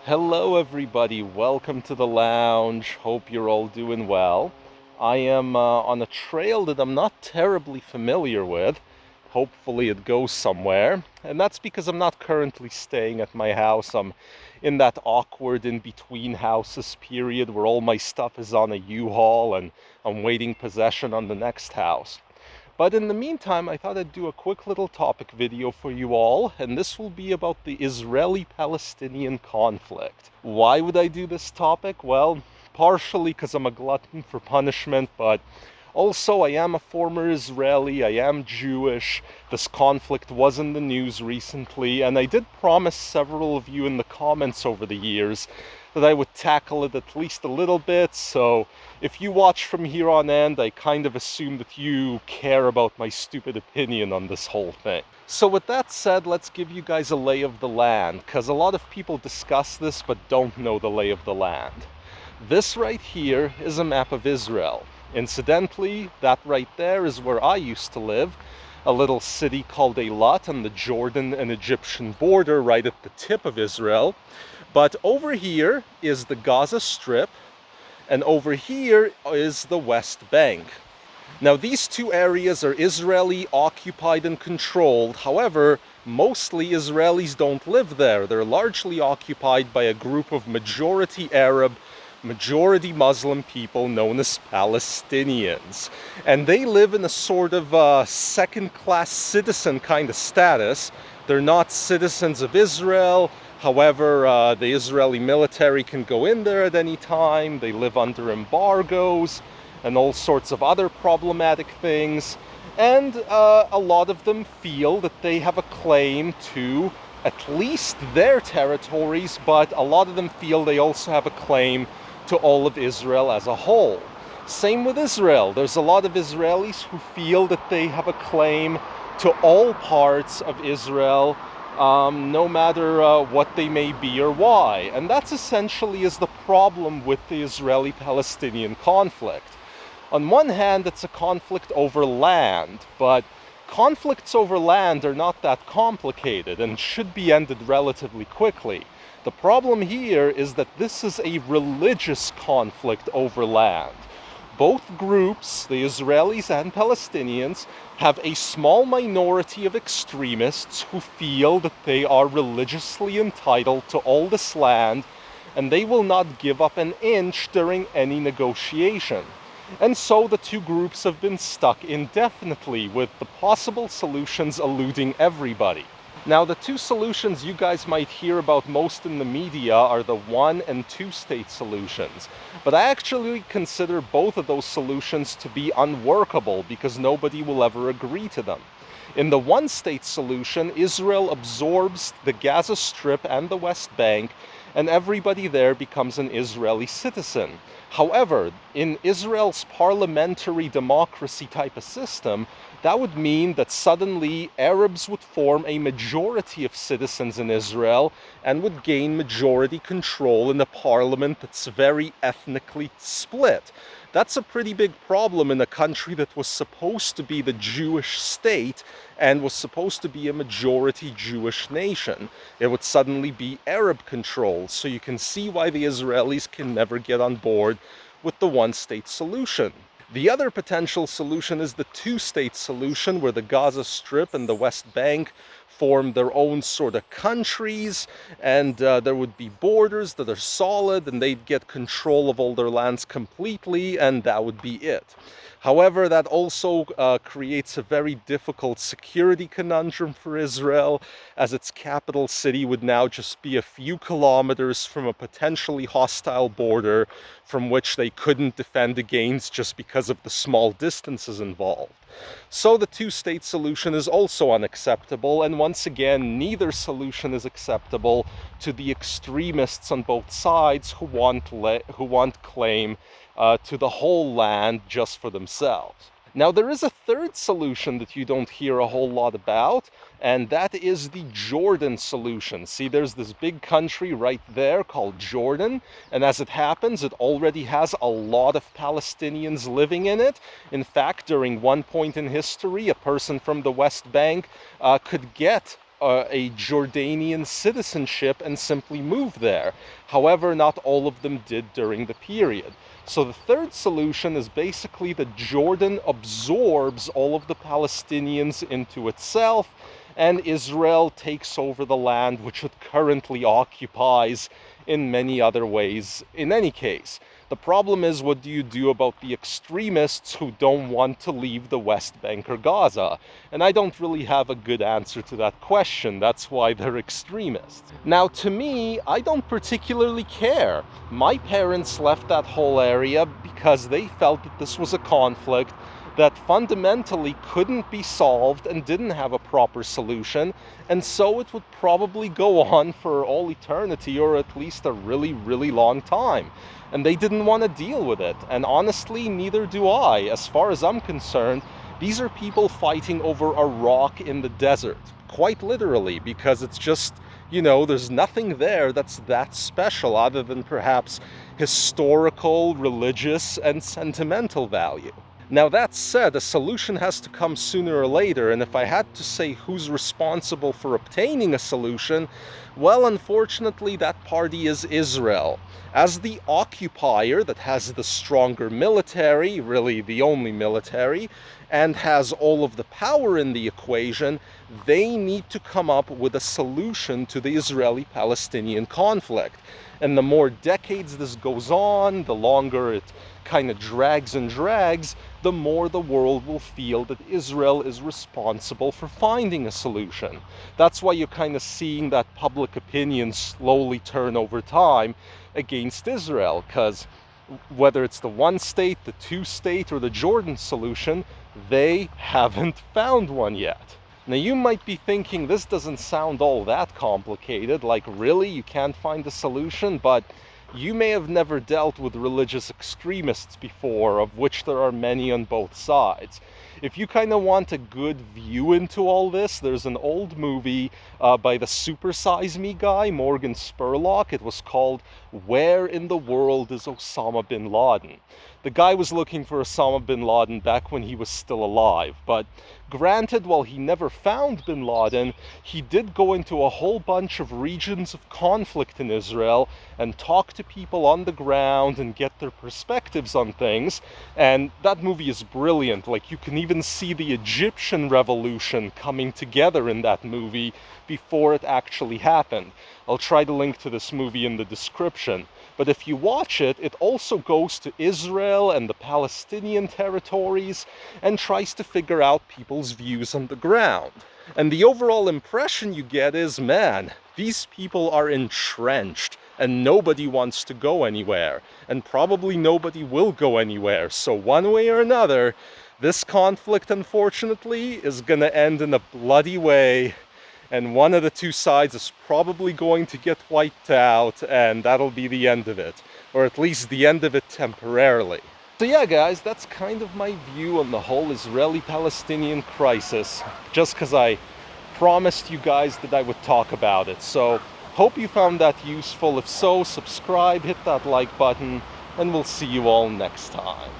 Hello, everybody. Welcome to the lounge. Hope you're all doing well. I am on a trail that I'm not terribly familiar with. Hopefully, it goes somewhere. And that's because I'm not currently staying at my house. I'm in that awkward in between houses period where all my stuff is on a U-Haul and I'm waiting possession on the next house. But in the meantime, I thought I'd do a quick little topic video for you all, and this will be about the Israeli-Palestinian conflict. Why would I do this topic? Well, partially because I'm a glutton for punishment, but also I am a former Israeli, I am Jewish. This conflict was in the news recently, and I did promise several of you in the comments over the years that I would tackle it at least a little bit, so if you watch from here on end, I kind of assume that you care about my stupid opinion on this whole thing. So with that said, let's give you guys a lay of the land, because a lot of people discuss this but don't know the lay of the land. This right here is a map of Israel. Incidentally, that right there is where I used to live, a little city called Eilat on the Jordan and Egyptian border right at the tip of Israel. But over here is the Gaza Strip, and over here is the West Bank. Now, these two areas are Israeli occupied and controlled. However, mostly Israelis don't live there. They're largely occupied by a group of majority Arab, majority Muslim people known as Palestinians. And they live in a sort of second-class citizen kind of status. They're not citizens of Israel. However, the Israeli military can go in there at any time. They live under embargoes and all sorts of other problematic things. And a lot of them feel that they have a claim to at least their territories, but a lot of them feel they also have a claim to all of Israel as a whole. Same with Israel. There's a lot of Israelis who feel that they have a claim to all parts of Israel, no matter what they may be or why. And that's essentially is the problem with the Israeli-Palestinian conflict. On one hand, it's a conflict over land, but conflicts over land are not that complicated and should be ended relatively quickly. The problem here is that this is a religious conflict over land. Both groups, the Israelis and Palestinians, have a small minority of extremists who feel that they are religiously entitled to all this land, and they will not give up an inch during any negotiation. And so the two groups have been stuck indefinitely, with the possible solutions eluding everybody. Now, the two solutions you guys might hear about most in the media are the one and two state solutions. But I actually consider both of those solutions to be unworkable because nobody will ever agree to them. In the one state solution, Israel absorbs the Gaza Strip and the West Bank, and everybody there becomes an Israeli citizen. However, in Israel's parliamentary democracy type of system, that would mean that suddenly Arabs would form a majority of citizens in Israel and would gain majority control in a parliament that's very ethnically split. That's a pretty big problem in a country that was supposed to be the Jewish state and was supposed to be a majority Jewish nation. It would suddenly be Arab controlled, so you can see why the Israelis can never get on board with the one-state solution. The other potential solution is the two-state solution, where the Gaza Strip and the West Bank form their own sort of countries, and there would be borders that are solid, and they'd get control of all their lands completely, and that would be it. However, that also creates a very difficult security conundrum for Israel, as its capital city would now just be a few kilometers from a potentially hostile border from which they couldn't defend against just because of the small distances involved. So the two-state solution is also unacceptable, and once again, neither solution is acceptable to the extremists on both sides who want claim to the whole land just for themselves. Now, there is a third solution that you don't hear a whole lot about, and that is the Jordan solution. See, there's this big country right there called Jordan, and as it happens, it already has a lot of Palestinians living in it. In fact, during one point in history, a person from the West Bank could get a Jordanian citizenship and simply move there. However, not all of them did during the period. So the third solution is basically that Jordan absorbs all of the Palestinians into itself, and Israel takes over the land which it currently occupies in many other ways in any case. The problem is, what do you do about the extremists who don't want to leave the West Bank or Gaza? And I don't really have a good answer to that question. That's why they're extremists. Now, to me, I don't particularly care. My parents left that whole area because they felt that this was a conflict that fundamentally couldn't be solved and didn't have a proper solution, and so it would probably go on for all eternity, or at least a really, really long time. And they didn't want to deal with it, and honestly, neither do I. As far as I'm concerned, these are people fighting over a rock in the desert, quite literally, because it's just, you know, there's nothing there that's that special other than perhaps historical, religious, and sentimental value. Now, that said, a solution has to come sooner or later, and if I had to say who's responsible for obtaining a solution, well, unfortunately, that party is Israel. As the occupier that has the stronger military, really the only military, and has all of the power in the equation, they need to come up with a solution to the Israeli-Palestinian conflict. And the more decades this goes on, the longer it kind of drags and drags, the more the world will feel that Israel is responsible for finding a solution. That's why you're kind of seeing that public opinion slowly turn over time against Israel, because whether it's the one state, the two state, or the Jordan solution, they haven't found one yet. Now, you might be thinking, this doesn't sound all that complicated, like really, you can't find a solution? But you may have never dealt with religious extremists before, of which there are many on both sides. If you kind of want a good view into all this, there's an old movie by the Super Size Me guy, Morgan Spurlock. It was called Where in the World is Osama bin Laden? The guy was looking for Osama bin Laden back when he was still alive, but granted, while he never found bin Laden, he did go into a whole bunch of regions of conflict in Israel and talk to people on the ground and get their perspectives on things. And that movie is brilliant. Like, you can even see the Egyptian revolution coming together in that movie before it actually happened. I'll try to link to this movie in the description. But if you watch it, it also goes to Israel and the Palestinian territories and tries to figure out people's views on the ground. And the overall impression you get is, man, these people are entrenched and nobody wants to go anywhere. And probably nobody will go anywhere. So one way or another, this conflict, unfortunately, is going to end in a bloody way. And one of the two sides is probably going to get wiped out, and that'll be the end of it. Or at least the end of it temporarily. So yeah, guys, that's kind of my view on the whole Israeli-Palestinian crisis. Just because I promised you guys that I would talk about it. So, hope you found that useful. If so, subscribe, hit that like button, and we'll see you all next time.